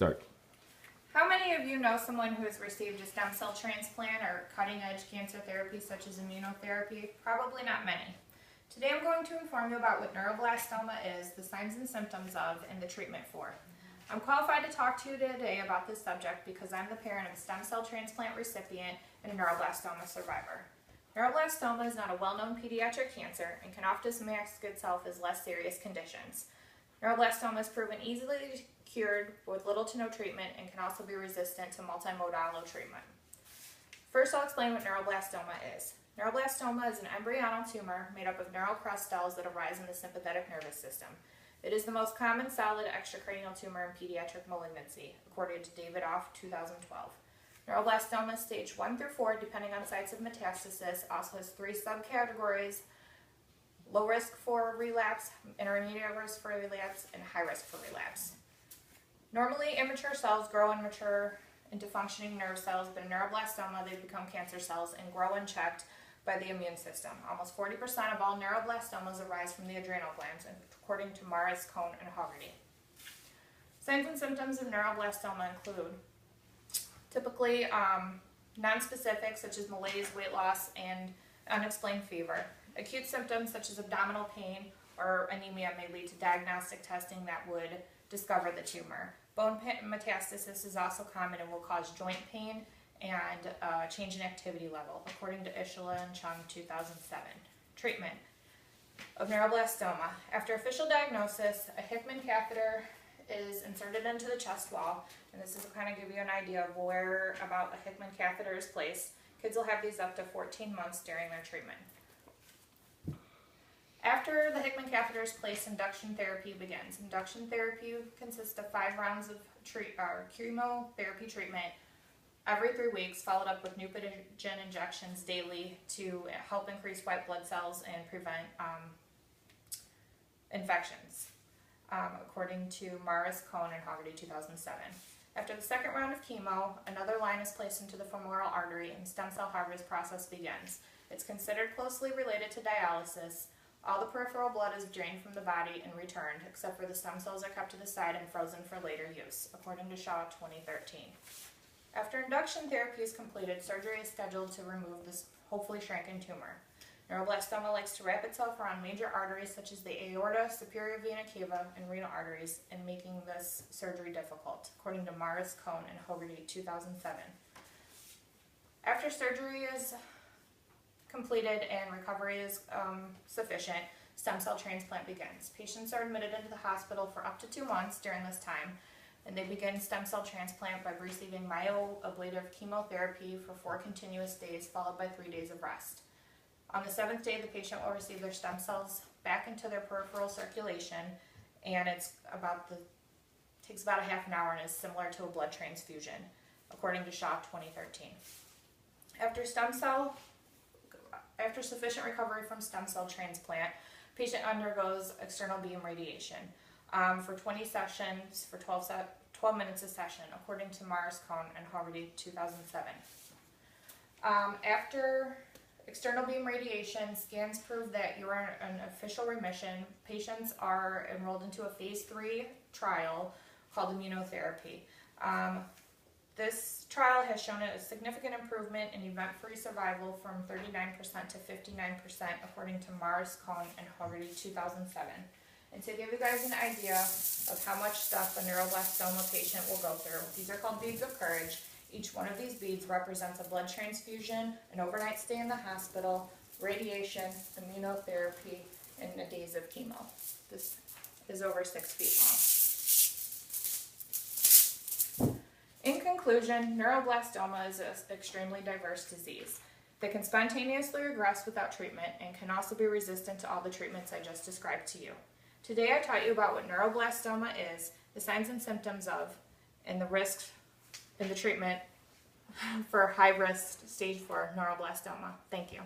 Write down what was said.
Start. How many of you know someone who has received a stem cell transplant or cutting-edge cancer therapy such as immunotherapy? Probably not many. Today I'm going to inform you about what neuroblastoma is, the signs and symptoms of, and the treatment for. I'm qualified to talk to you today about this subject because I'm the parent of a stem cell transplant recipient and a neuroblastoma survivor. Neuroblastoma is not a well-known pediatric cancer and can often mask itself as less serious conditions. Neuroblastoma is proven easily cured with little to no treatment and can also be resistant to multimodal treatment. First, I'll explain what neuroblastoma is. Neuroblastoma is an embryonal tumor made up of neural crest cells that arise in the sympathetic nervous system. It is the most common solid extracranial tumor in pediatric malignancy, according to David Off, 2012. Neuroblastoma stage 1 through 4, depending on sites of metastasis, also has 3 subcategories: low risk for relapse, intermediate risk for relapse, and high risk for relapse. Normally, immature cells grow and mature into functioning nerve cells, but in neuroblastoma, they become cancer cells and grow unchecked by the immune system. Almost 40% of all neuroblastomas arise from the adrenal glands, according to Morris, Cohn, and Hoggerty. Signs and symptoms of neuroblastoma include typically nonspecific, such as malaise, weight loss, and unexplained fever. Acute symptoms such as abdominal pain or anemia may lead to diagnostic testing that would discover the tumor. Bone metastasis is also common and will cause joint pain and change in activity level, according to Ishla and Chung, 2007. Treatment of neuroblastoma. After official diagnosis, a Hickman catheter is inserted into the chest wall, and this is to kind of give you an idea of where about a Hickman catheter is placed. Kids will have these up to 14 months during their treatment. After the Hickman catheter is placed, induction therapy begins. Induction therapy consists of 5 rounds of chemotherapy treatment every 3 weeks, followed up with Neupogen injections daily to help increase white blood cells and prevent infections, according to Morris, Cohn, and Hoggerty, 2007. After the second round of chemo, another line is placed into the femoral artery and stem cell harvest process begins. It's considered closely related to dialysis. All the peripheral blood is drained from the body and returned, except for the stem cells are kept to the side and frozen for later use, according to Shaw, 2013. After induction therapy is completed, surgery is scheduled to remove this hopefully shrinking tumor. Neuroblastoma likes to wrap itself around major arteries such as the aorta, superior vena cava, and renal arteries, and making this surgery difficult, according to Morris, Cohn, and Hoggerty, 2007. After surgery is completed and recovery is sufficient, stem cell transplant begins. Patients are admitted into the hospital for up to 2 months during this time, and they begin stem cell transplant by receiving myeloablative chemotherapy for 4 continuous days, followed by 3 days of rest. On the 7th day, the patient will receive their stem cells back into their peripheral circulation, and takes about a half an hour and is similar to a blood transfusion, according to Shaw, 2013. After sufficient recovery from stem cell transplant, patient undergoes external beam radiation for 20 sessions, for 12 minutes a session, according to Morris, Cohn, and Hoggerty, 2007. After external beam radiation, scans prove that you are in official remission. Patients are enrolled into a phase 3 trial called immunotherapy. This trial has shown a significant improvement in event-free survival from 39% to 59%, according to Morris, Cohn, and Hoggerty, 2007. And to give you guys an idea of how much stuff a neuroblastoma patient will go through, these are called beads of courage. Each one of these beads represents a blood transfusion, an overnight stay in the hospital, radiation, immunotherapy, and the days of chemo. This is over 6 feet long. In conclusion, neuroblastoma is an extremely diverse disease that can spontaneously regress without treatment and can also be resistant to all the treatments I just described to you. Today I taught you about what neuroblastoma is, the signs and symptoms of, and the risks in the treatment for high-risk stage 4 neuroblastoma. Thank you.